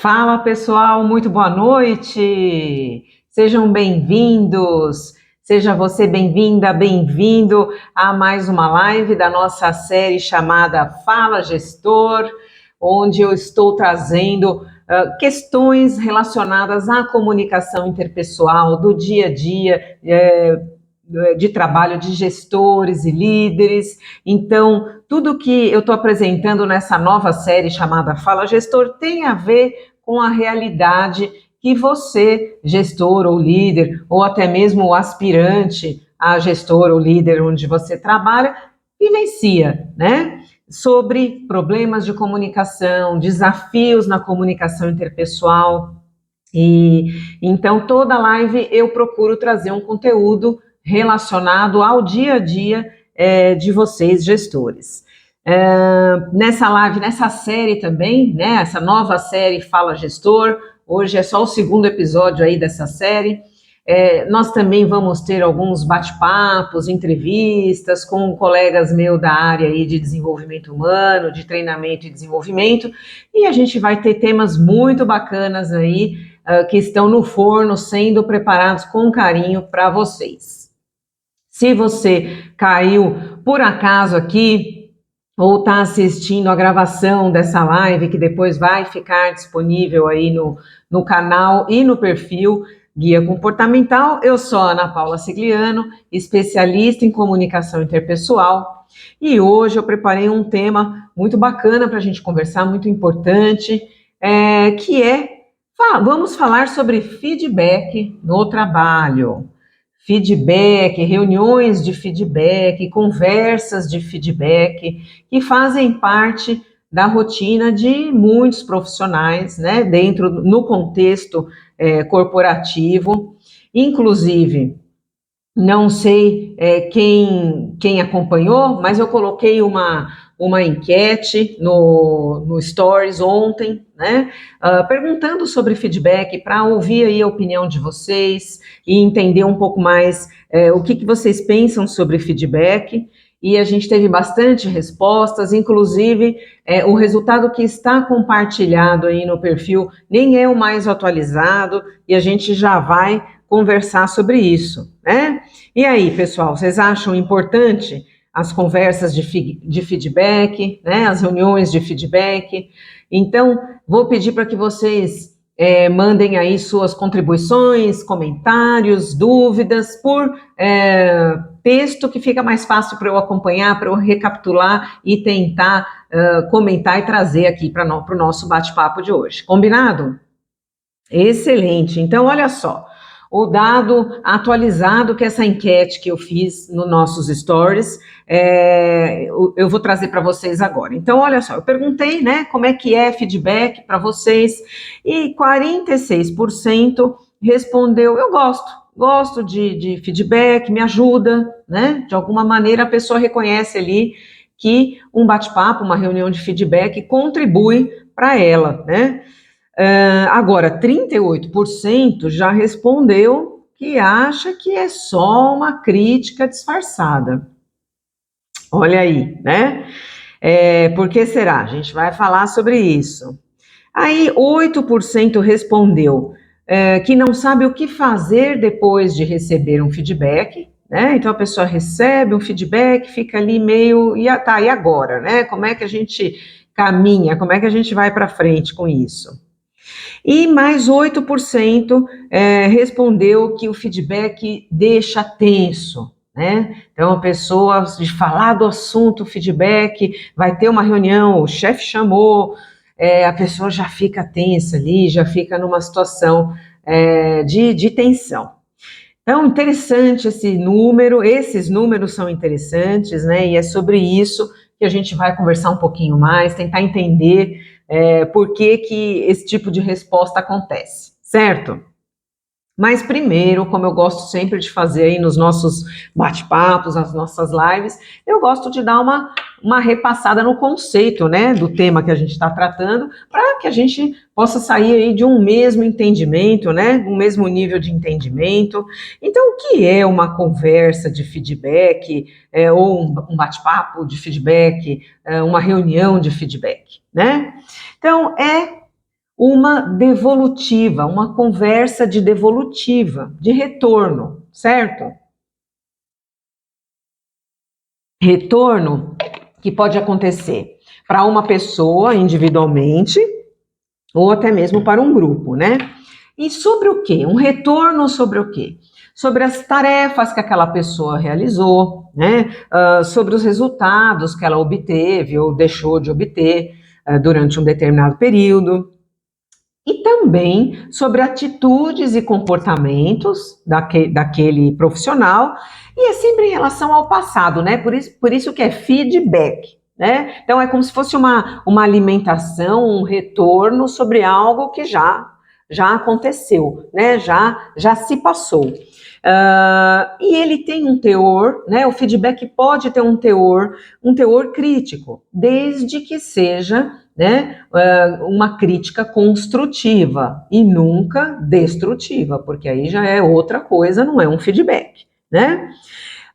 Fala pessoal, muito boa noite, sejam bem-vindos, seja você bem-vinda, bem-vindo a mais uma live da nossa série chamada Fala Gestor, onde eu estou trazendo questões relacionadas à comunicação interpessoal do dia a dia, de trabalho de gestores e líderes. Então, tudo que eu estou apresentando nessa nova série chamada Fala Gestor tem a ver com a realidade que você, gestor ou líder, ou até mesmo o aspirante a gestor ou líder onde você trabalha, vivencia, né? Sobre problemas de comunicação, desafios na comunicação interpessoal. E então, toda live eu procuro trazer um conteúdo relacionado ao dia a dia de vocês, gestores. Nessa live, nessa série também, né, essa nova série Fala Gestor, hoje é só o segundo episódio aí dessa série. Nós também vamos ter alguns bate-papos, entrevistas com colegas meus da área aí de desenvolvimento humano, de treinamento e desenvolvimento, e a gente vai ter temas muito bacanas aí, que estão no forno, sendo preparados com carinho para vocês. Se você caiu por acaso aqui, ou está assistindo a gravação dessa live, que depois vai ficar disponível aí no canal e no perfil Guia Comportamental, eu sou a Ana Paula Sigliano, especialista em comunicação interpessoal, e hoje eu preparei um tema muito bacana para a gente conversar, muito importante, que vamos falar sobre feedback no trabalho. Feedback, reuniões de feedback, conversas de feedback, que fazem parte da rotina de muitos profissionais, né, no contexto corporativo. Inclusive, não sei quem acompanhou, mas eu coloquei uma enquete no Stories ontem, né, perguntando sobre feedback, para ouvir aí a opinião de vocês e entender um pouco mais o que vocês pensam sobre feedback. E a gente teve bastante respostas, inclusive o resultado que está compartilhado aí no perfil nem é o mais atualizado, e a gente já vai conversar sobre isso, né? E aí, pessoal, vocês acham importante as conversas de feedback, né? As reuniões de feedback? Então, vou pedir para que vocês mandem aí suas contribuições, comentários, dúvidas por texto, que fica mais fácil para eu acompanhar, para eu recapitular e tentar comentar e trazer aqui para o nosso bate-papo de hoje. Combinado? Excelente. Então, olha só, o dado atualizado, que essa enquete que eu fiz nos nossos stories, eu vou trazer para vocês agora. Então, olha só, eu perguntei, né, como é que é feedback para vocês, e 46% respondeu, eu gosto de feedback, me ajuda, né, de alguma maneira a pessoa reconhece ali que um bate-papo, uma reunião de feedback contribui para ela, né. Agora, 38% já respondeu que acha que é só uma crítica disfarçada. Olha aí, né? Por que será? A gente vai falar sobre isso. Aí, 8% respondeu que não sabe o que fazer depois de receber um feedback, né? Então, a pessoa recebe um feedback, fica ali meio, e agora, né? Como é que a gente caminha? Como é que a gente vai para frente com isso? E mais 8% respondeu que o feedback deixa tenso, né? Então, a pessoa, de falar do assunto feedback, vai ter uma reunião, o chefe chamou, a pessoa já fica tensa ali, já fica numa situação de tensão. Então, interessante esse número, esses números são interessantes, né? E é sobre isso que a gente vai conversar um pouquinho mais, tentar entender por que esse tipo de resposta acontece, certo? Mas primeiro, como eu gosto sempre de fazer aí nos nossos bate-papos, nas nossas lives, eu gosto de dar uma repassada no conceito, né, do tema que a gente está tratando, para que a gente possa sair aí de um mesmo entendimento, né, um mesmo nível de entendimento. Então, o que é uma conversa de feedback, ou um bate-papo de feedback, uma reunião de feedback, né? Então, uma devolutiva, uma conversa de devolutiva, de retorno, certo? Retorno que pode acontecer para uma pessoa individualmente ou até mesmo para um grupo, né? E sobre o quê? Um retorno sobre o quê? Sobre as tarefas que aquela pessoa realizou, né? Sobre os resultados que ela obteve ou deixou de obter durante um determinado período. E também sobre atitudes e comportamentos daquele profissional, e é sempre em relação ao passado, né? Por isso que é feedback, né? Então é como se fosse uma alimentação, um retorno sobre algo que já aconteceu, né? Já se passou. E ele tem um teor, né? O feedback pode ter um teor crítico, desde que seja, né, uma crítica construtiva e nunca destrutiva, porque aí já é outra coisa, não é um feedback, né?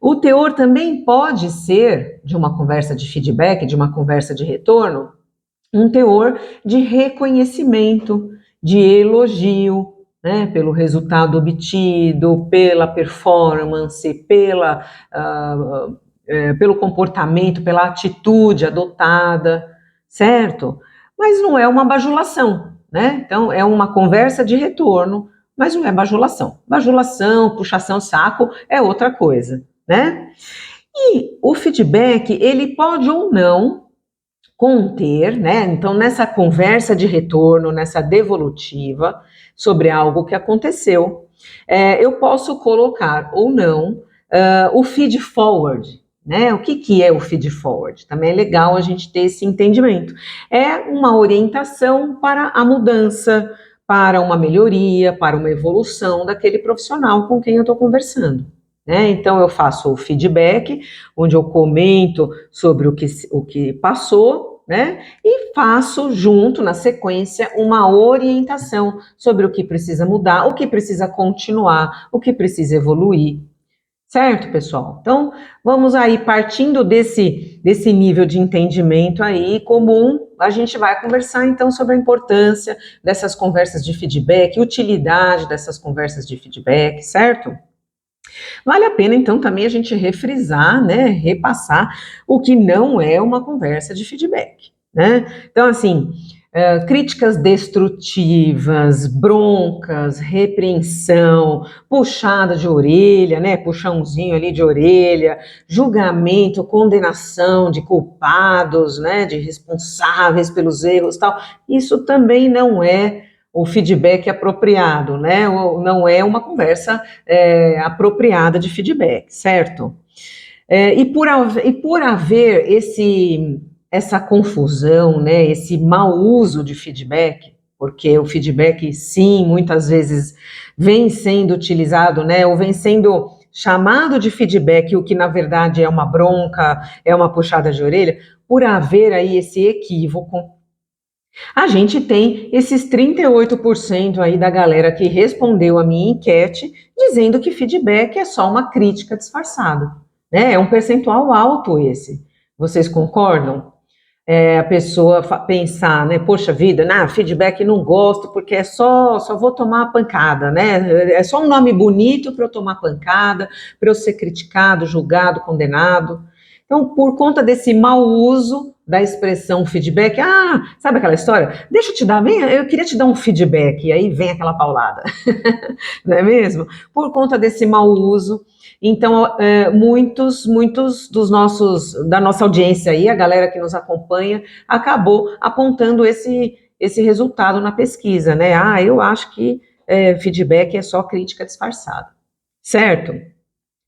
O teor também pode ser, de uma conversa de feedback, de uma conversa de retorno, um teor de reconhecimento, de elogio, né, pelo resultado obtido, pela performance, pelo comportamento, pela atitude adotada, certo? Mas não é uma bajulação, né? Então, é uma conversa de retorno, mas não é bajulação. Bajulação, puxação de saco é outra coisa, né? E o feedback, ele pode ou não conter, né? Então, nessa conversa de retorno, nessa devolutiva sobre algo que aconteceu, eu posso colocar ou não o feed forward, né? O que é o feed forward? Também é legal a gente ter esse entendimento. É uma orientação para a mudança, para uma melhoria, para uma evolução daquele profissional com quem eu estou conversando. Né? Então, eu faço o feedback, onde eu comento sobre o que passou, né? E faço junto, na sequência, uma orientação sobre o que precisa mudar, o que precisa continuar, o que precisa evoluir. Certo, pessoal? Então, vamos aí, partindo desse nível de entendimento aí comum, a gente vai conversar então sobre a importância dessas conversas de feedback, utilidade dessas conversas de feedback, certo? Vale a pena, então, também a gente refrisar, né, repassar o que não é uma conversa de feedback, né? Então, assim, críticas destrutivas, broncas, repreensão, puxada de orelha, né, puxãozinho ali de orelha, julgamento, condenação de culpados, né, de responsáveis pelos erros, tal, isso também não é o feedback apropriado, né? Não é uma conversa apropriada de feedback, certo? E por haver essa confusão, né? Esse mau uso de feedback, porque o feedback, sim, muitas vezes vem sendo utilizado, né? Ou vem sendo chamado de feedback, o que na verdade é uma bronca, é uma puxada de orelha, por haver aí esse equívoco. A gente tem esses 38% aí da galera que respondeu a minha enquete, dizendo que feedback é só uma crítica disfarçada, né? É um percentual alto esse. Vocês concordam? A pessoa pensar, né? Poxa vida, feedback não gosto porque só vou tomar pancada, né? É só um nome bonito para eu tomar pancada, para eu ser criticado, julgado, condenado. Então, por conta desse mau uso da expressão feedback, sabe aquela história? Deixa eu te dar, eu queria te dar um feedback, e aí vem aquela paulada, não é mesmo? Por conta desse mau uso, então muitos da nossa audiência aí, a galera que nos acompanha, acabou apontando esse resultado na pesquisa, né? Eu acho que feedback é só crítica disfarçada, certo?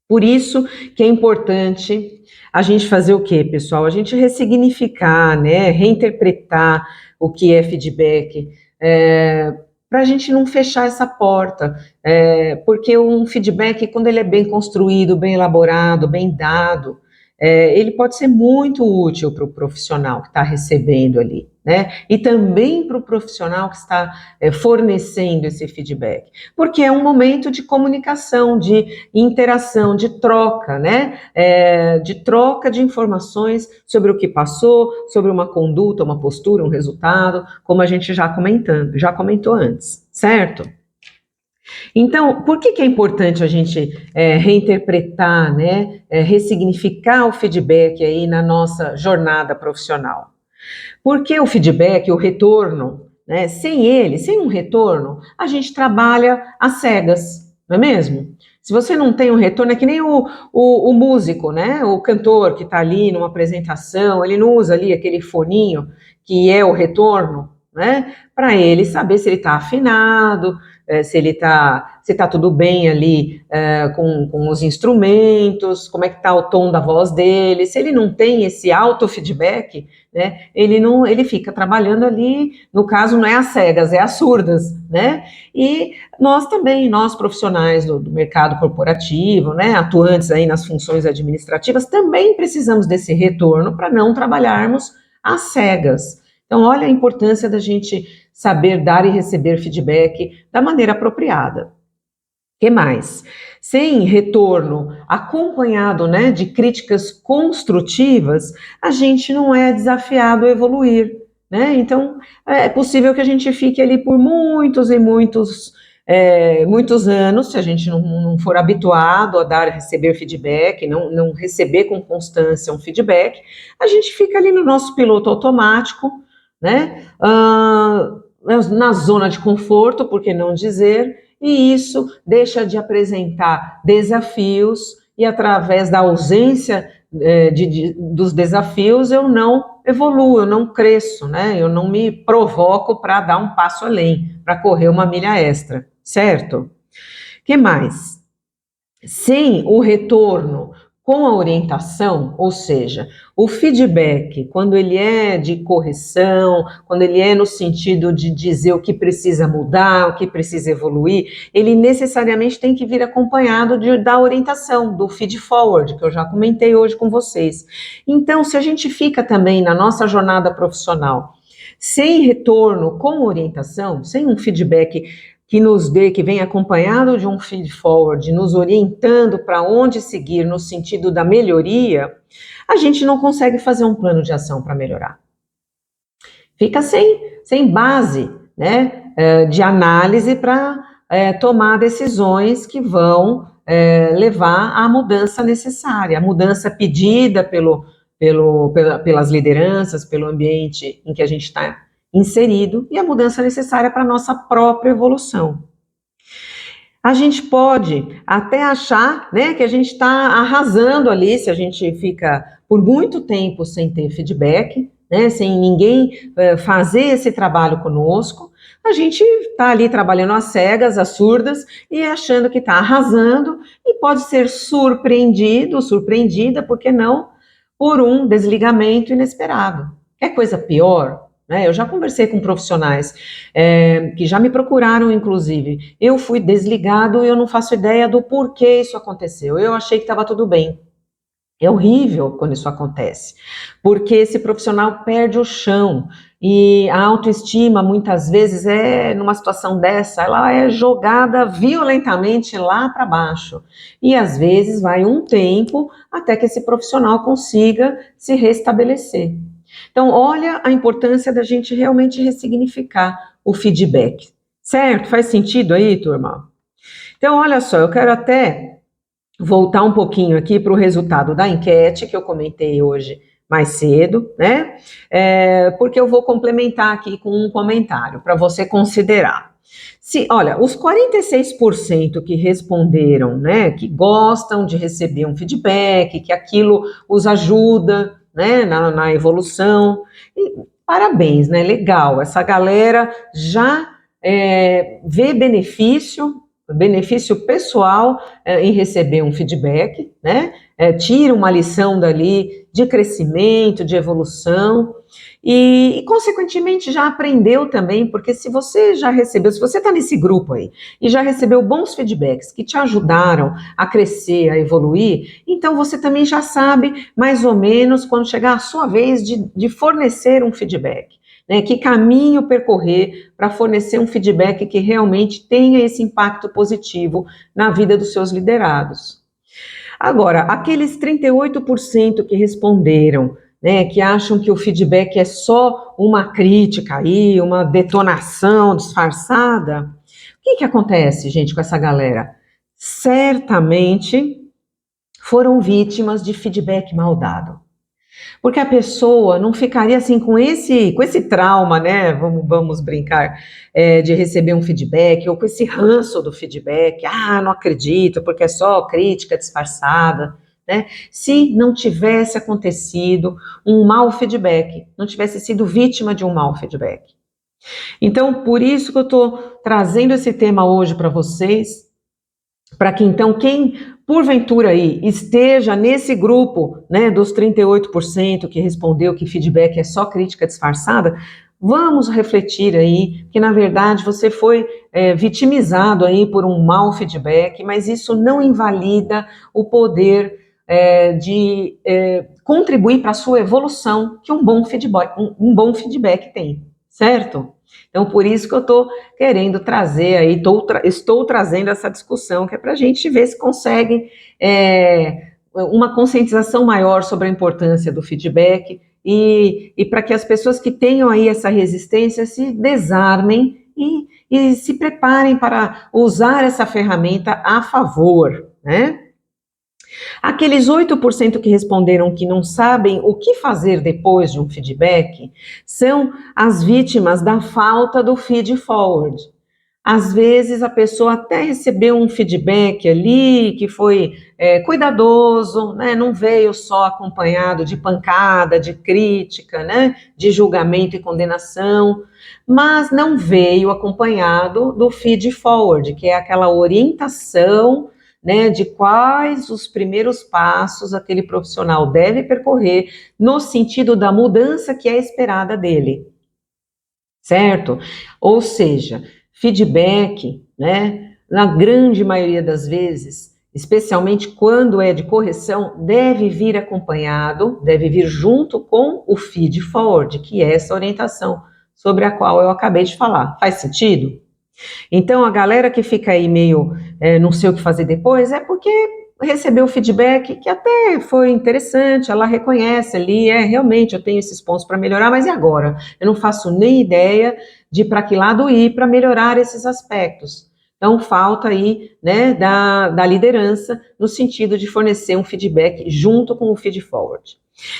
Por isso que é importante a gente fazer o quê, pessoal? A gente ressignificar, né, reinterpretar o que é feedback, para a gente não fechar essa porta, porque um feedback, quando ele é bem construído, bem elaborado, bem dado, ele pode ser muito útil para o profissional que está recebendo ali, né? E também para o profissional que está fornecendo esse feedback, porque é um momento de comunicação, de interação, de troca, né? De troca de informações sobre o que passou, sobre uma conduta, uma postura, um resultado, como a gente já comentou antes, certo? Então, por que é importante a gente reinterpretar, né, ressignificar o feedback aí na nossa jornada profissional? Porque o feedback, o retorno, né, sem um retorno, a gente trabalha às cegas, não é mesmo? Se você não tem um retorno, é que nem o músico, né, o cantor que está ali numa apresentação, ele não usa ali aquele foninho que é o retorno, né, para ele saber se ele está afinado, se tá tudo bem ali com os instrumentos, como é que está o tom da voz dele. Se ele não tem esse auto-feedback, né, ele fica trabalhando ali, no caso não é às cegas, é às surdas, né? E nós também, nós profissionais do mercado corporativo, né, atuantes aí nas funções administrativas, também precisamos desse retorno para não trabalharmos às cegas. Então, olha a importância da gente saber dar e receber feedback da maneira apropriada. O que mais? Sem retorno acompanhado, né, de críticas construtivas, a gente não é desafiado a evoluir, né? Então, é possível que a gente fique ali por muitos e muitos anos, se a gente não for habituado a dar e receber feedback, não receber com constância um feedback, a gente fica ali no nosso piloto automático, né? Na zona de conforto, por que não dizer, e isso deixa de apresentar desafios, e através da ausência dos desafios eu não evoluo, eu não cresço, né? Eu não me provoco para dar um passo além, para correr uma milha extra, certo? Que mais? Sem o retorno com a orientação, ou seja, o feedback, quando ele é de correção, quando ele é no sentido de dizer o que precisa mudar, o que precisa evoluir, ele necessariamente tem que vir acompanhado da orientação, do feed forward, que eu já comentei hoje com vocês. Então, se a gente fica também na nossa jornada profissional sem retorno com orientação, sem um feedback que vem acompanhado de um feed forward, nos orientando para onde seguir no sentido da melhoria, a gente não consegue fazer um plano de ação para melhorar. Fica sem base, né, de análise para tomar decisões que vão levar à mudança necessária, a mudança pedida pelas lideranças, pelo ambiente em que a gente está inserido, e a mudança necessária para a nossa própria evolução. A gente pode até achar, né, que a gente está arrasando ali, se a gente fica por muito tempo sem ter feedback, né, sem ninguém fazer esse trabalho conosco, a gente está ali trabalhando às cegas, às surdas, e achando que está arrasando, e pode ser surpreendida, por que não, por um desligamento inesperado. Quer coisa pior? Eu já conversei com profissionais que já me procuraram, inclusive. Eu fui desligado e eu não faço ideia do porquê isso aconteceu. Eu achei que estava tudo bem. É horrível quando isso acontece, porque esse profissional perde o chão e a autoestima, muitas vezes, numa situação dessa, ela é jogada violentamente lá para baixo. E às vezes vai um tempo até que esse profissional consiga se restabelecer. Então, olha a importância da gente realmente ressignificar o feedback. Certo? Faz sentido aí, turma? Então, olha só, eu quero até voltar um pouquinho aqui para o resultado da enquete que eu comentei hoje mais cedo, né? Porque eu vou complementar aqui com um comentário para você considerar. Olha, os 46% que responderam, né, que gostam de receber um feedback, que aquilo os ajuda, né, na evolução. E, parabéns, né? Legal. Essa galera já vê benefício pessoal em receber um feedback, né? Tira uma lição dali de crescimento, de evolução e, consequentemente, já aprendeu também, porque se você está nesse grupo aí e já recebeu bons feedbacks que te ajudaram a crescer, a evoluir, então você também já sabe mais ou menos quando chegar a sua vez de fornecer um feedback. né? Que caminho percorrer para fornecer um feedback que realmente tenha esse impacto positivo na vida dos seus liderados. Agora, aqueles 38% que responderam, né, que acham que o feedback é só uma crítica aí, uma detonação disfarçada, o que acontece, gente, com essa galera? Certamente foram vítimas de feedback mal dado. Porque a pessoa não ficaria assim com esse trauma, né? Vamos brincar, de receber um feedback, ou com esse ranço do feedback, não acredito, porque é só crítica disfarçada, né? Se não tivesse acontecido um mau feedback, não tivesse sido vítima de um mau feedback. Então, por isso que eu estou trazendo esse tema hoje para vocês, para que então quem porventura aí esteja nesse grupo, né, dos 38% que respondeu que feedback é só crítica disfarçada, vamos refletir aí que na verdade você foi vitimizado aí por um mau feedback, mas isso não invalida o poder de contribuir para a sua evolução que um bom feedback tem, certo? Então, por isso que eu estou querendo trazer aí, estou trazendo essa discussão, que é para a gente ver se consegue uma conscientização maior sobre a importância do feedback e para que as pessoas que tenham aí essa resistência se desarmem e se preparem para usar essa ferramenta a favor, né? Aqueles 8% que responderam que não sabem o que fazer depois de um feedback são as vítimas da falta do feed forward. Às vezes a pessoa até recebeu um feedback ali que foi cuidadoso, né? Não veio só acompanhado de pancada, de crítica, né? De julgamento e condenação, mas não veio acompanhado do feed forward, que é aquela orientação, né, de quais os primeiros passos aquele profissional deve percorrer no sentido da mudança que é esperada dele, certo? Ou seja, feedback, né, na grande maioria das vezes, especialmente quando é de correção, deve vir acompanhado, deve vir junto com o feed forward, que é essa orientação sobre a qual eu acabei de falar. Faz sentido? Então, a galera que fica aí meio não sei o que fazer depois, é porque recebeu feedback que até foi interessante, ela reconhece ali, realmente eu tenho esses pontos para melhorar, mas e agora? Eu não faço nem ideia de para que lado ir para melhorar esses aspectos. Então, falta aí, né, da liderança, no sentido de fornecer um feedback junto com o feed forward.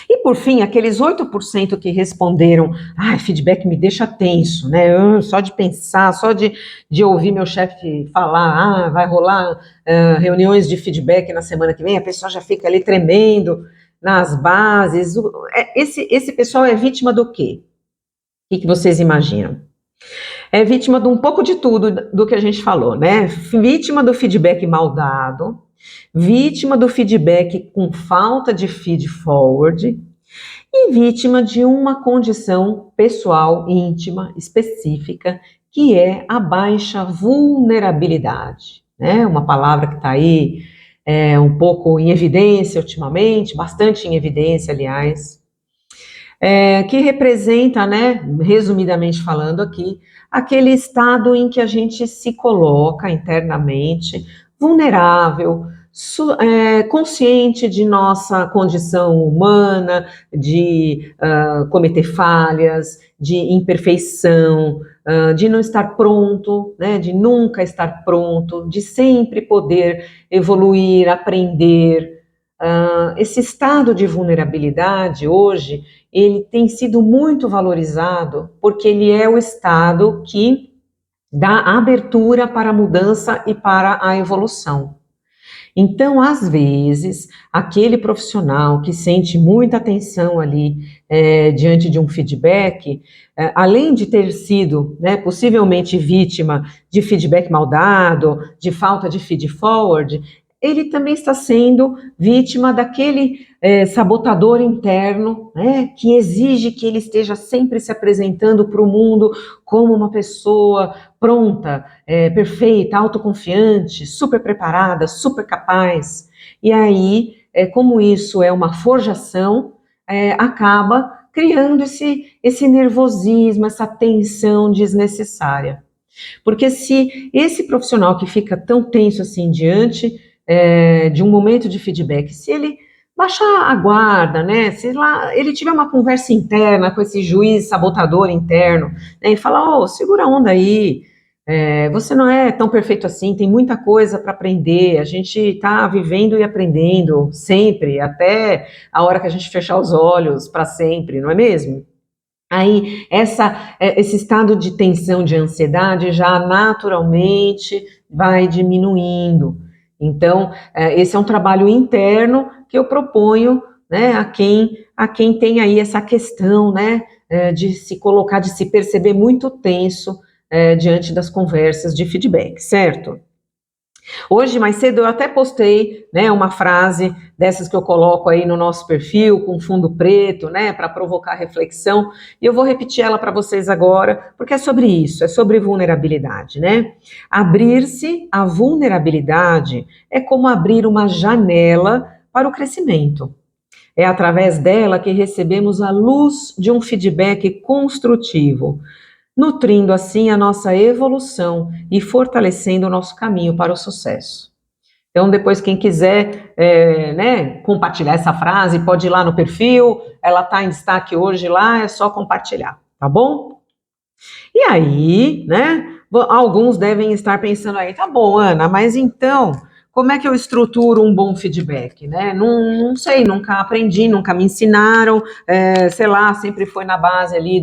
E por fim, aqueles 8% que responderam, feedback me deixa tenso, né? Só de pensar, só de ouvir meu chefe falar, vai rolar reuniões de feedback na semana que vem, a pessoa já fica ali tremendo nas bases. Esse pessoal é vítima do quê? O que vocês imaginam? É vítima de um pouco de tudo do que a gente falou, né? Vítima do feedback mal dado, vítima do feedback com falta de feed forward e vítima de uma condição pessoal, íntima, específica, que é a baixa vulnerabilidade, né? Uma palavra que está aí um pouco em evidência ultimamente, bastante em evidência, aliás, que representa, né, resumidamente falando aqui, aquele estado em que a gente se coloca internamente vulnerável, consciente de nossa condição humana, de cometer falhas, de imperfeição, de não estar pronto, né, de nunca estar pronto, de sempre poder evoluir, aprender. Esse estado de vulnerabilidade hoje, ele tem sido muito valorizado porque ele é o estado que dá abertura para a mudança e para a evolução. Então, às vezes, aquele profissional que sente muita tensão ali diante de um feedback, além de ter sido, né, possivelmente vítima de feedback mal dado, de falta de feed forward, ele também está sendo vítima daquele sabotador interno, né, que exige que ele esteja sempre se apresentando para o mundo como uma pessoa pronta, perfeita, autoconfiante, super preparada, super capaz. E aí, como isso é uma forjação, acaba criando esse nervosismo, essa tensão desnecessária. Porque se esse profissional que fica tão tenso assim diante de um momento de feedback, se ele baixar a guarda, né, se lá ele tiver uma conversa interna com esse juiz sabotador interno, né, e falar, segura a onda aí, você não é tão perfeito assim, tem muita coisa para aprender, a gente está vivendo e aprendendo sempre, até a hora que a gente fechar os olhos para sempre, não é mesmo? Aí, esse estado de tensão, de ansiedade, já naturalmente vai diminuindo. Então, esse é um trabalho interno que eu proponho, né, a quem tem aí essa questão, né, de se colocar, de se perceber muito tenso diante das conversas de feedback, certo? Hoje, mais cedo, eu até postei, né, uma frase dessas que eu coloco aí no nosso perfil, com fundo preto, né, para provocar reflexão, e eu vou repetir ela para vocês agora, porque é sobre isso, é sobre vulnerabilidade, né? Abrir-se à vulnerabilidade é como abrir uma janela para o crescimento. É através dela que recebemos a luz de um feedback construtivo, nutrindo assim a nossa evolução e fortalecendo o nosso caminho para o sucesso. Então, depois, quem quiser né, compartilhar essa frase, pode ir lá no perfil, ela está em destaque hoje lá, é só compartilhar, tá bom? E aí, né, alguns devem estar pensando aí, tá bom, Ana, mas então, como é que eu estruturo um bom feedback, né? Não sei, nunca aprendi, nunca me ensinaram, sei lá, sempre foi na base ali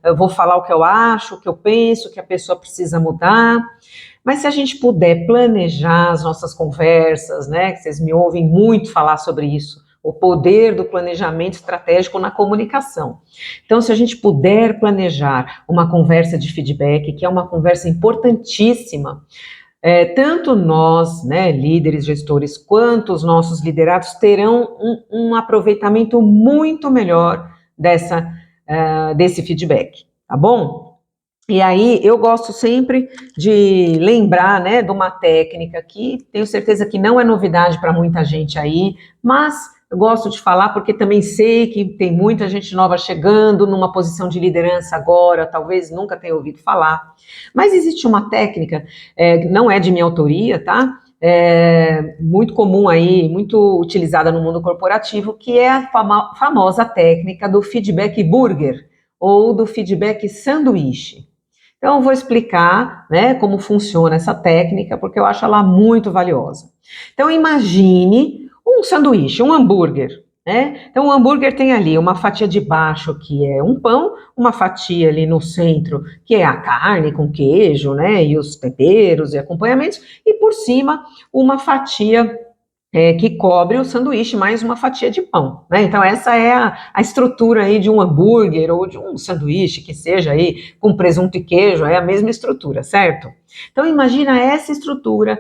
eu vou falar o que eu acho, o que eu penso, que a pessoa precisa mudar. Mas se a gente puder planejar as nossas conversas, né, que vocês me ouvem muito falar sobre isso, o poder do planejamento estratégico na comunicação. Então, se a gente puder planejar uma conversa de feedback, que é uma conversa importantíssima, tanto nós, né, líderes, gestores, quanto os nossos liderados terão um aproveitamento muito melhor desse feedback, tá bom? E aí, eu gosto sempre de lembrar, né, de uma técnica que tenho certeza que não é novidade para muita gente aí, mas eu gosto de falar porque também sei que tem muita gente nova chegando numa posição de liderança agora, talvez nunca tenha ouvido falar. Mas existe uma técnica, não é de minha autoria, tá? Muito comum aí, muito utilizada no mundo corporativo, que é a famosa técnica do feedback burger ou do feedback sanduíche. Então, eu vou explicar, né, como funciona essa técnica, porque eu acho ela muito valiosa. Então, imagine um sanduíche, um hambúrguer, né? Então, o hambúrguer tem ali uma fatia de baixo, que é um pão, uma fatia ali no centro, que é a carne com queijo, né, e os temperos e acompanhamentos, e por cima, uma fatia que cobre o sanduíche mais uma fatia de pão, né? Então essa é a estrutura aí de um hambúrguer ou de um sanduíche que seja aí com presunto e queijo, é a mesma estrutura, certo? Então imagina essa estrutura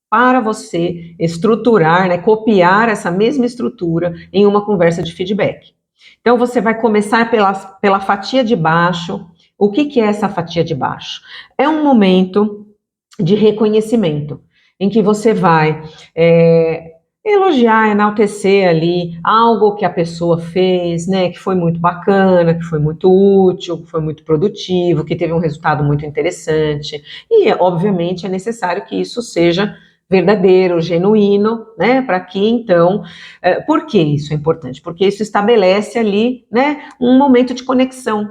para você estruturar, né, copiar essa mesma estrutura em uma conversa de feedback. Então você vai começar pela fatia de baixo. O que é essa fatia de baixo? É um momento de reconhecimento, em que você vai elogiar, enaltecer ali algo que a pessoa fez, né, que foi muito bacana, que foi muito útil, que foi muito produtivo, que teve um resultado muito interessante. E, obviamente, é necessário que isso seja verdadeiro, genuíno, né, para que então, por que isso é importante? Porque isso estabelece ali, né, um momento de conexão.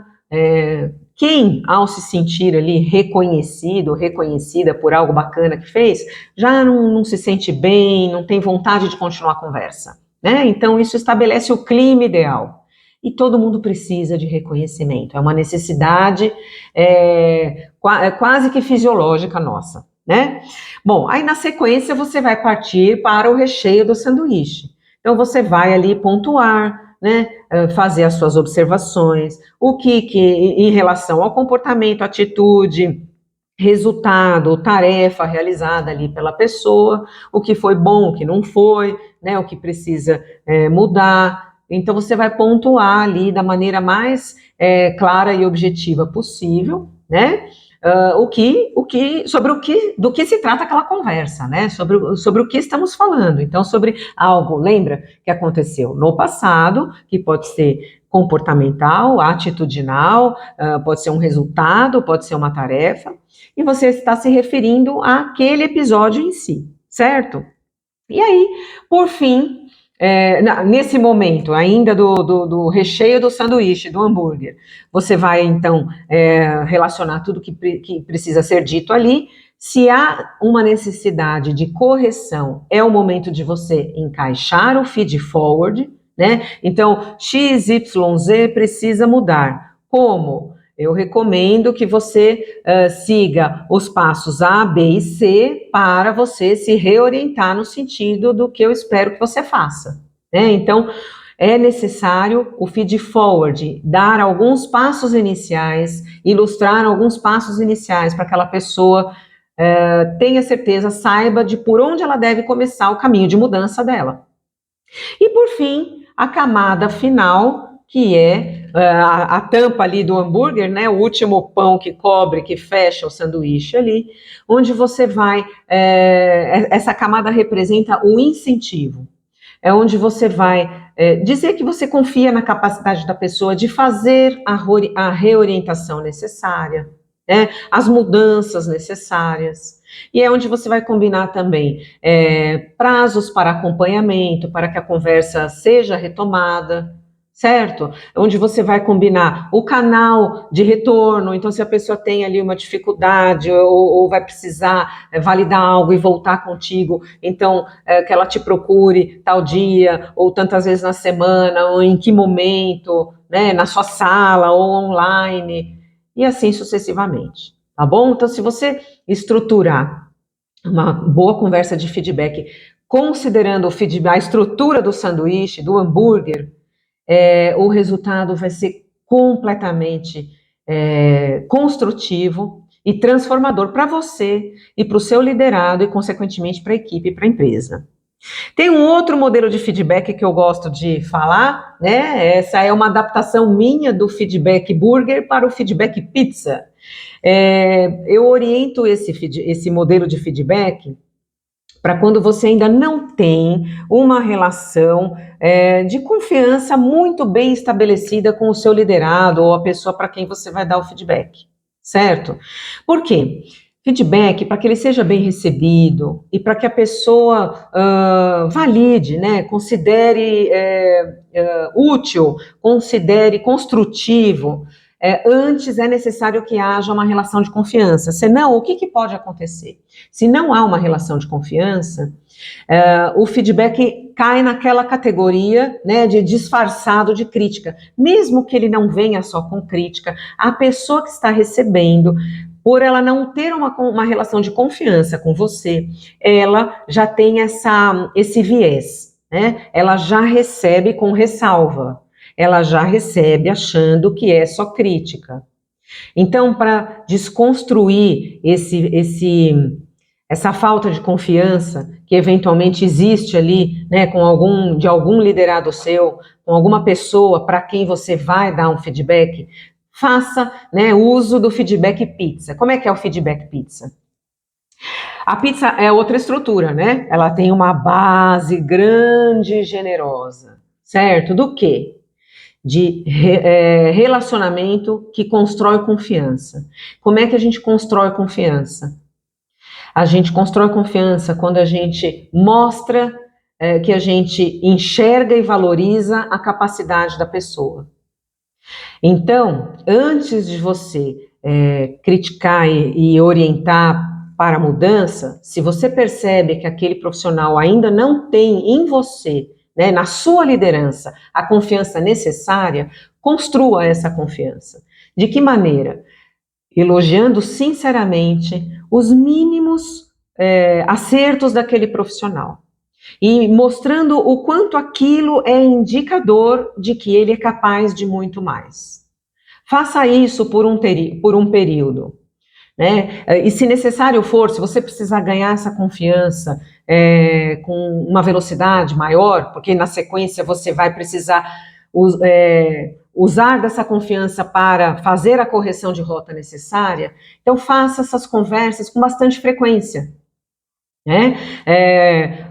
Quem, ao se sentir ali reconhecido, reconhecida por algo bacana que fez, já não se sente bem, não tem vontade de continuar a conversa, né? Então, isso estabelece o clima ideal. E todo mundo precisa de reconhecimento, é uma necessidade quase que fisiológica nossa, né? Bom, aí na sequência você vai partir para o recheio do sanduíche. Então, você vai ali pontuar, né, fazer as suas observações, o que em relação ao comportamento, atitude, resultado, tarefa realizada ali pela pessoa, o que foi bom, o que não foi, né, o que precisa mudar. Então, você vai pontuar ali da maneira mais clara e objetiva possível, né, do que se trata aquela conversa, né? Sobre o que estamos falando. Então, sobre algo, lembra, que aconteceu no passado, que pode ser comportamental, atitudinal, pode ser um resultado, pode ser uma tarefa, e você está se referindo àquele episódio em si, certo? E aí, por fim, nesse momento ainda do recheio do sanduíche, do hambúrguer, você vai então relacionar tudo que precisa ser dito ali. Se há uma necessidade de correção, é o momento de você encaixar o feed forward, né? Então, XYZ precisa mudar. Como? Eu recomendo que você siga os passos A, B e C para você se reorientar no sentido do que eu espero que você faça, né? Então, é necessário o feed forward, dar alguns passos iniciais, ilustrar alguns passos iniciais para que aquela pessoa tenha certeza, saiba de por onde ela deve começar o caminho de mudança dela. E por fim, a camada final, que é a tampa ali do hambúrguer, né? O último pão que cobre, que fecha o sanduíche ali, onde você vai. Essa camada representa o incentivo. É onde você vai dizer que você confia na capacidade da pessoa de fazer a reorientação necessária, né? As mudanças necessárias. E é onde você vai combinar também prazos para acompanhamento, para que a conversa seja retomada, certo? Onde você vai combinar o canal de retorno. Então, se a pessoa tem ali uma dificuldade ou vai precisar validar algo e voltar contigo, então que ela te procure tal dia, ou tantas vezes na semana, ou em que momento, né? Na sua sala ou online, e assim sucessivamente. Tá bom? Então, se você estruturar uma boa conversa de feedback, considerando a estrutura do sanduíche, do hambúrguer, o resultado vai ser completamente construtivo e transformador para você e para o seu liderado e, consequentemente, para a equipe e para a empresa. Tem um outro modelo de feedback que eu gosto de falar, né? Essa é uma adaptação minha do feedback burger para o feedback pizza. Eu oriento esse modelo de feedback para quando você ainda não tem uma relação de confiança muito bem estabelecida com o seu liderado ou a pessoa para quem você vai dar o feedback, certo? Por quê? Feedback, para que ele seja bem recebido e para que a pessoa valide, né, considere útil, considere construtivo, antes é necessário que haja uma relação de confiança. Senão, o que pode acontecer? Se não há uma relação de confiança, o feedback cai naquela categoria, né, de disfarçado de crítica. Mesmo que ele não venha só com crítica, a pessoa que está recebendo, por ela não ter uma relação de confiança com você, ela já tem esse viés, né? Ela já recebe com ressalva. Ela já recebe achando que é só crítica. Então, para desconstruir essa falta de confiança que eventualmente existe ali, né, de algum liderado seu, com alguma pessoa para quem você vai dar um feedback, faça, né, uso do feedback pizza. Como é que é o feedback pizza? A pizza é outra estrutura, né? Ela tem uma base grande e generosa, certo? Do quê? De relacionamento que constrói confiança. Como é que a gente constrói confiança? A gente constrói confiança quando a gente mostra que a gente enxerga e valoriza a capacidade da pessoa. Então, antes de você criticar e orientar para a mudança, se você percebe que aquele profissional ainda não tem em você, né, na sua liderança, a confiança necessária, construa essa confiança. De que maneira? Elogiando sinceramente os mínimos acertos daquele profissional e mostrando o quanto aquilo é indicador de que ele é capaz de muito mais. Faça isso por um período, né? E se necessário for, se você precisar ganhar essa confiança com uma velocidade maior, porque na sequência você vai precisar usar dessa confiança para fazer a correção de rota necessária, então faça essas conversas com bastante frequência. Né?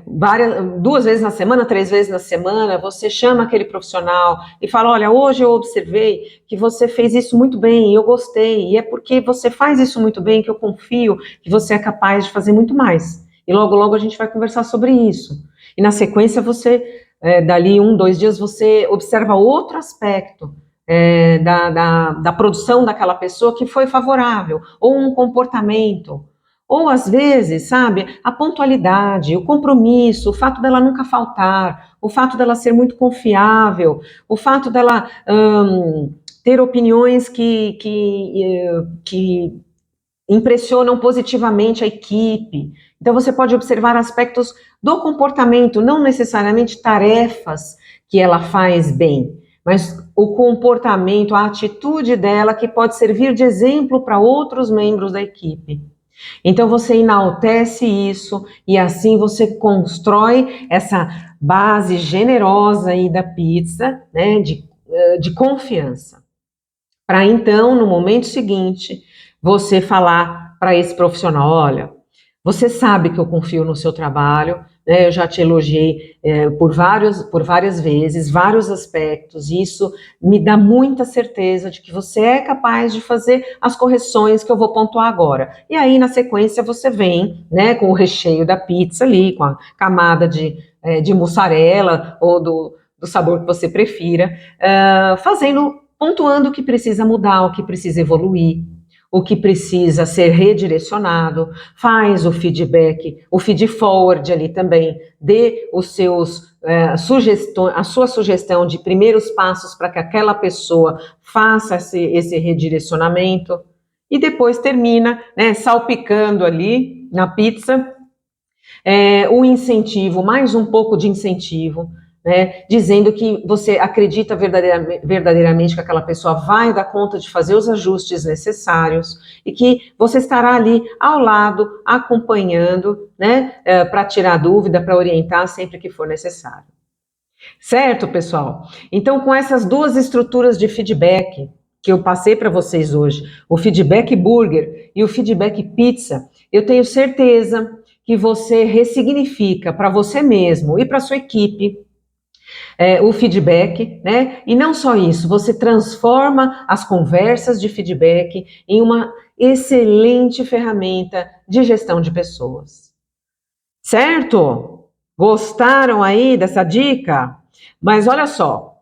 2 vezes na semana, 3 vezes na semana, você chama aquele profissional e fala, olha, hoje eu observei que você fez isso muito bem, eu gostei, e é porque você faz isso muito bem que eu confio que você é capaz de fazer muito mais. E logo, logo a gente vai conversar sobre isso. E na sequência você, dali 1, 2 dias, você observa outro aspecto da produção daquela pessoa que foi favorável, ou um comportamento, ou às vezes, sabe, a pontualidade, o compromisso, o fato dela nunca faltar, o fato dela ser muito confiável, o fato dela ter opiniões que impressionam positivamente a equipe. Então você pode observar aspectos do comportamento, não necessariamente tarefas que ela faz bem, mas o comportamento, a atitude dela que pode servir de exemplo para outros membros da equipe. Então você enaltece isso e assim você constrói essa base generosa aí da pizza, né, de confiança. Para então, no momento seguinte, você falar para esse profissional, olha, você sabe que eu confio no seu trabalho, né, eu já te elogiei por várias vezes, vários aspectos, e isso me dá muita certeza de que você é capaz de fazer as correções que eu vou pontuar agora. E aí, na sequência, você vem, né, com o recheio da pizza ali, com a camada de mussarela ou do sabor que você prefira, pontuando o que precisa mudar, o que precisa evoluir, o que precisa ser redirecionado, faz o feedback, o feed forward ali também, dê a sua sugestão de primeiros passos para que aquela pessoa faça esse redirecionamento, e depois termina, né, salpicando ali na pizza o incentivo, mais um pouco de incentivo, né, dizendo que você acredita verdadeiramente que aquela pessoa vai dar conta de fazer os ajustes necessários e que você estará ali ao lado, acompanhando, né, para tirar dúvida, para orientar sempre que for necessário. Certo, pessoal? Então, com essas 2 estruturas de feedback que eu passei para vocês hoje, o feedback burger e o feedback pizza, eu tenho certeza que você ressignifica para você mesmo e para sua equipe o feedback, né? E não só isso, você transforma as conversas de feedback em uma excelente ferramenta de gestão de pessoas. Certo? Gostaram aí dessa dica? Mas olha só,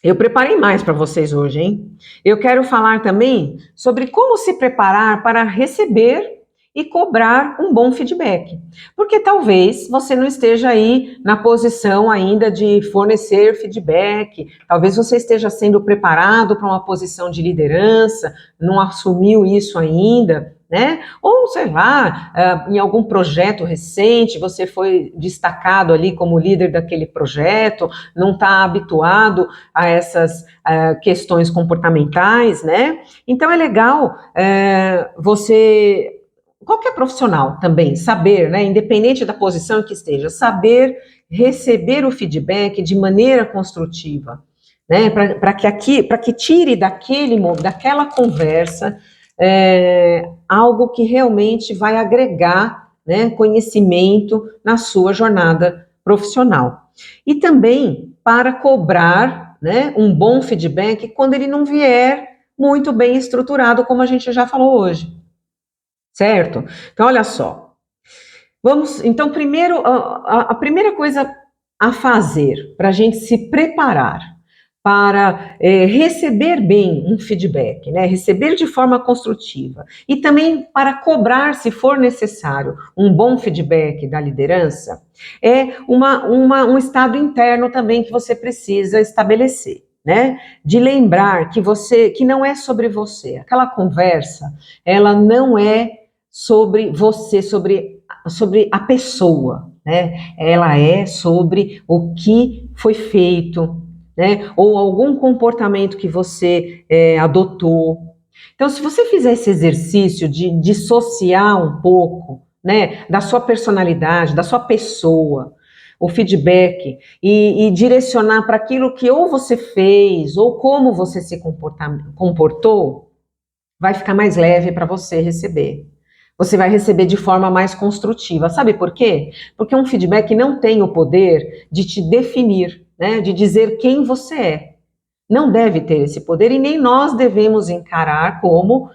eu preparei mais para vocês hoje, hein? Eu quero falar também sobre como se preparar para receber e cobrar um bom feedback. Porque talvez você não esteja aí na posição ainda de fornecer feedback, talvez você esteja sendo preparado para uma posição de liderança, não assumiu isso ainda, né? Ou, sei lá, em algum projeto recente, você foi destacado ali como líder daquele projeto, não está habituado a essas questões comportamentais, né? Então é legal você, qualquer profissional também, saber, né, independente da posição que esteja, saber receber o feedback de maneira construtiva, né? Para que tire daquela conversa algo que realmente vai agregar, né, conhecimento na sua jornada profissional. E também para cobrar, né, um bom feedback quando ele não vier muito bem estruturado, como a gente já falou hoje. Certo? Então, olha só. Então, primeiro, a primeira coisa a fazer para a gente se preparar para receber bem um feedback, né? Receber de forma construtiva e também para cobrar, se for necessário, um bom feedback da liderança, é um estado interno também que você precisa estabelecer, né? De lembrar que não é sobre você. Aquela conversa, ela não é sobre você, sobre a pessoa, né? Ela é sobre o que foi feito, né? Ou algum comportamento que você adotou. Então, se você fizer esse exercício de dissociar um pouco, né, da sua personalidade, da sua pessoa, o feedback e direcionar para aquilo que ou você fez ou como você se comportou, vai ficar mais leve para você receber. Você vai receber de forma mais construtiva. Sabe por quê? Porque um feedback não tem o poder de te definir, né? De dizer quem você é. Não deve ter esse poder e nem nós devemos encarar como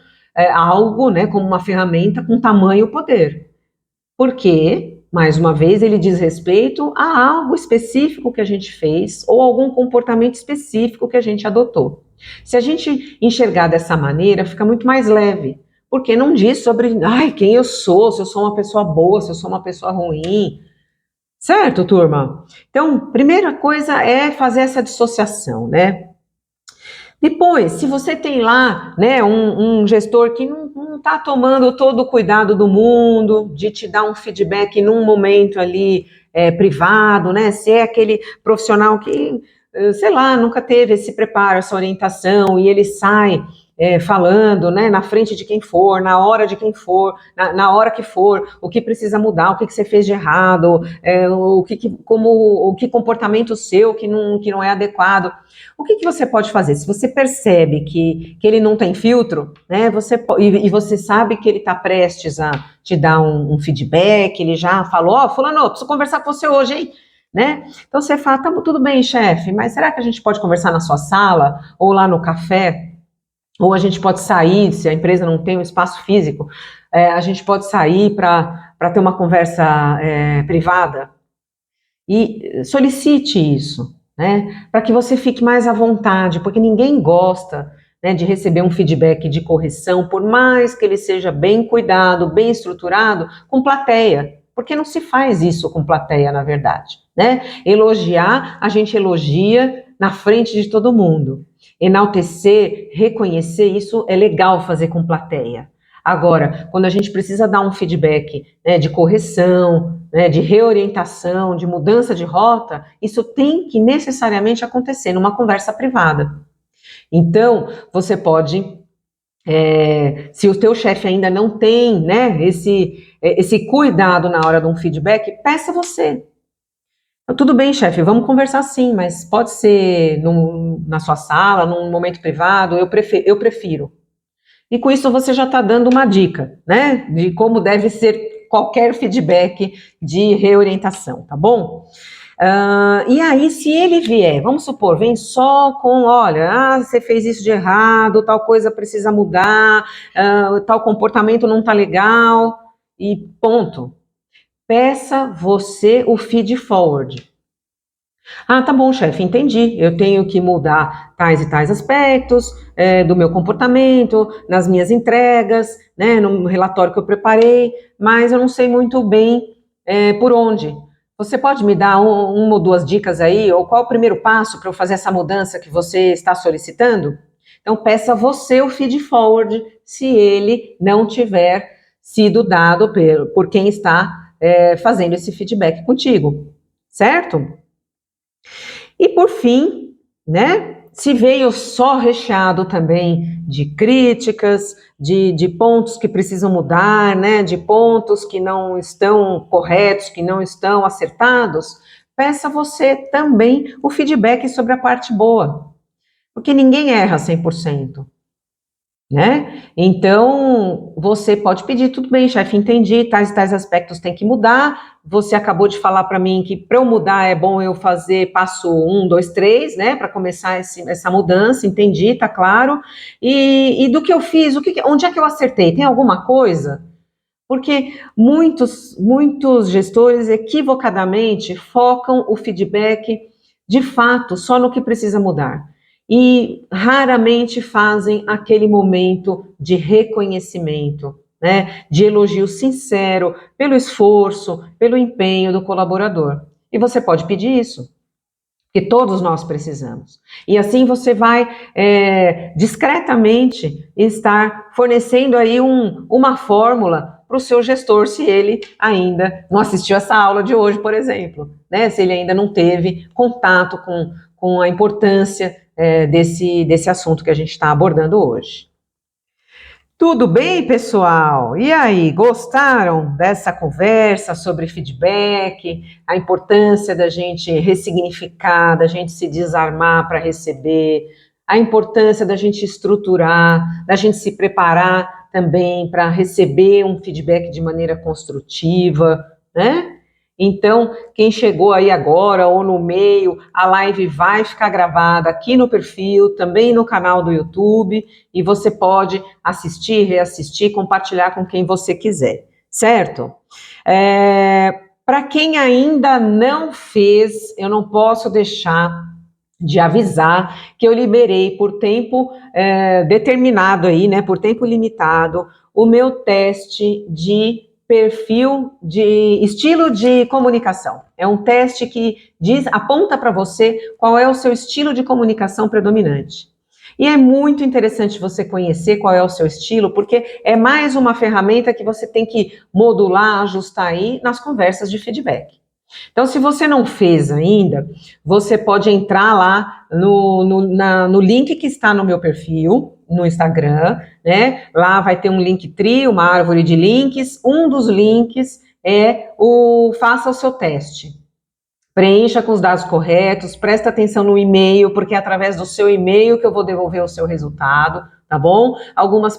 algo, né? Como uma ferramenta com tamanho poder. Porque, mais uma vez, ele diz respeito a algo específico que a gente fez ou algum comportamento específico que a gente adotou. Se a gente enxergar dessa maneira, fica muito mais leve, porque não diz sobre quem eu sou, se eu sou uma pessoa boa, se eu sou uma pessoa ruim. Certo, turma? Então, primeira coisa é fazer essa dissociação, né? Depois, se você tem lá, né, um gestor que não está tomando todo o cuidado do mundo, de te dar um feedback num momento ali privado, né, se é aquele profissional que, sei lá, nunca teve esse preparo, essa orientação, e ele sai falando, né, na frente de quem for, na hora de quem for, na hora que for, o que precisa mudar, o que você fez de errado, o que comportamento seu que não é adequado. O que você pode fazer? Se você percebe que ele não tem filtro, né, e você sabe que ele está prestes a te dar um feedback, ele já falou, fulano, preciso conversar com você hoje, hein? Né? Então você fala, tá, tudo bem, chefe, mas será que a gente pode conversar na sua sala ou lá no café? Ou a gente pode sair, se a empresa não tem um espaço físico, a gente pode sair para ter uma conversa privada. E solicite isso, né? Para que você fique mais à vontade, porque ninguém gosta, né, de receber um feedback de correção, por mais que ele seja bem cuidado, bem estruturado, com plateia. Porque não se faz isso com plateia, na verdade, né? Elogiar, a gente elogia na frente de todo mundo. Enaltecer, reconhecer, isso é legal fazer com plateia. Agora, quando a gente precisa dar um feedback, né, de correção, né, de reorientação, de mudança de rota, isso tem que necessariamente acontecer numa conversa privada. Então, você pode, se o teu chefe ainda não tem, né, esse cuidado na hora de um feedback, peça você. Tudo bem, chefe, vamos conversar sim, mas pode ser na sua sala, num momento privado, eu prefiro. E com isso você já está dando uma dica, né, de como deve ser qualquer feedback de reorientação, tá bom? E aí, se ele vier, vamos supor, vem só com, olha, você fez isso de errado, tal coisa precisa mudar, tal comportamento não tá legal, e ponto. Peça você o feed forward. Tá bom, chefe, entendi. Eu tenho que mudar tais e tais aspectos do meu comportamento, nas minhas entregas, né, no relatório que eu preparei, mas eu não sei muito bem por onde. Você pode me dar uma ou duas dicas aí, ou qual é o primeiro passo para eu fazer essa mudança que você está solicitando? Então, peça você o feed forward, se ele não tiver sido dado por quem está fazendo esse feedback contigo, certo? E por fim, né, se veio só recheado também de críticas, de pontos que precisam mudar, né, de pontos que não estão corretos, que não estão acertados, peça você também o feedback sobre a parte boa, porque ninguém erra 100%. Né? Então, você pode pedir, tudo bem, chefe, entendi, tais e tais aspectos tem que mudar, você acabou de falar para mim que para eu mudar é bom eu fazer passo 1, 2, 3, né, para começar essa mudança, entendi, tá claro, e do que eu fiz, onde é que eu acertei, tem alguma coisa? Porque muitos gestores equivocadamente focam o feedback de fato só no que precisa mudar e raramente fazem aquele momento de reconhecimento, né, de elogio sincero pelo esforço, pelo empenho do colaborador. E você pode pedir isso, que todos nós precisamos. E assim você vai discretamente estar fornecendo aí uma fórmula para o seu gestor, se ele ainda não assistiu essa aula de hoje, por exemplo, né? Se ele ainda não teve contato com a importância desse assunto que a gente está abordando hoje. Tudo bem, pessoal? E aí, gostaram dessa conversa sobre feedback, a importância da gente ressignificar, da gente se desarmar para receber, a importância da gente estruturar, da gente se preparar também para receber um feedback de maneira construtiva, né? Então, quem chegou aí agora ou no meio, a live vai ficar gravada aqui no perfil, também no canal do YouTube, e você pode assistir, reassistir, compartilhar com quem você quiser, certo? Para quem ainda não fez, eu não posso deixar de avisar que eu liberei por tempo determinado aí, né, por tempo limitado, o meu teste de perfil de estilo de comunicação. É um teste que aponta para você qual é o seu estilo de comunicação predominante. E é muito interessante você conhecer qual é o seu estilo, porque é mais uma ferramenta que você tem que modular, ajustar aí nas conversas de feedback. Então, se você não fez ainda, você pode entrar lá no link que está no meu perfil, no Instagram, né? Lá vai ter um Linktree, uma árvore de links. Um dos links é o Faça o seu teste. Preencha com os dados corretos, presta atenção no e-mail, porque é através do seu e-mail que eu vou devolver o seu resultado, tá bom? Algumas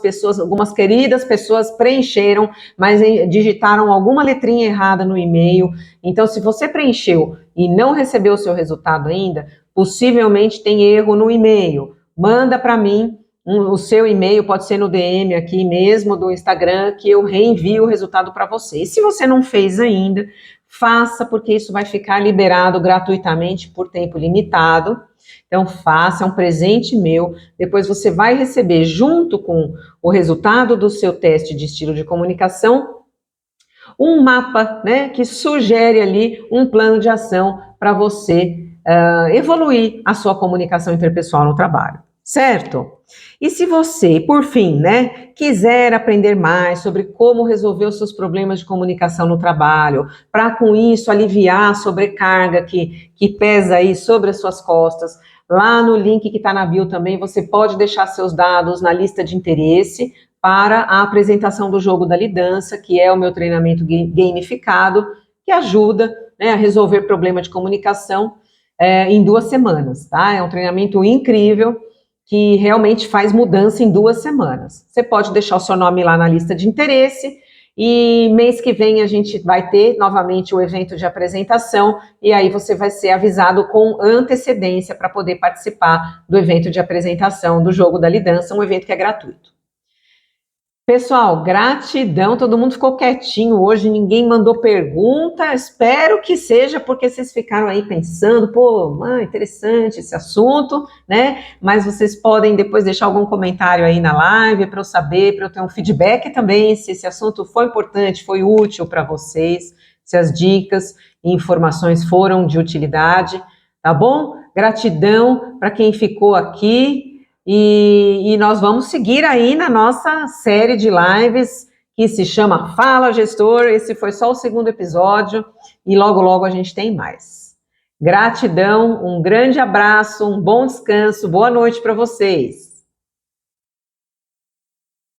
queridas pessoas preencheram, mas digitaram alguma letrinha errada no e-mail. Então, se você preencheu e não recebeu o seu resultado ainda, possivelmente tem erro no e-mail. Manda para mim o seu e-mail, pode ser no DM aqui mesmo do Instagram, que eu reenvio o resultado para você. E se você não fez ainda, faça, porque isso vai ficar liberado gratuitamente por tempo limitado. Então, faça, é um presente meu. Depois você vai receber, junto com o resultado do seu teste de estilo de comunicação, um mapa, né, que sugere ali um plano de ação para você evoluir a sua comunicação interpessoal no trabalho, certo? E se você, por fim, né, quiser aprender mais sobre como resolver os seus problemas de comunicação no trabalho, para com isso aliviar a sobrecarga que pesa aí sobre as suas costas, lá no link que está na bio também você pode deixar seus dados na lista de interesse para a apresentação do jogo da lidança, que é o meu treinamento gamificado, que ajuda, né, a resolver problema de comunicação em 2 semanas, tá? É um treinamento incrível, que realmente faz mudança em 2 semanas. Você pode deixar o seu nome lá na lista de interesse e mês que vem a gente vai ter novamente o evento de apresentação e aí você vai ser avisado com antecedência para poder participar do evento de apresentação do jogo da lidança, um evento que é gratuito. Pessoal, gratidão, todo mundo ficou quietinho hoje, ninguém mandou pergunta, espero que seja porque vocês ficaram aí pensando, pô, interessante esse assunto, né? Mas vocês podem depois deixar algum comentário aí na live para eu saber, para eu ter um feedback também, se esse assunto foi importante, foi útil para vocês, se as dicas e informações foram de utilidade, tá bom? Gratidão para quem ficou aqui. E nós vamos seguir aí na nossa série de lives que se chama Fala Gestor. Esse foi só o 2º episódio e logo, logo a gente tem mais. Gratidão, um grande abraço, um bom descanso, boa noite para vocês.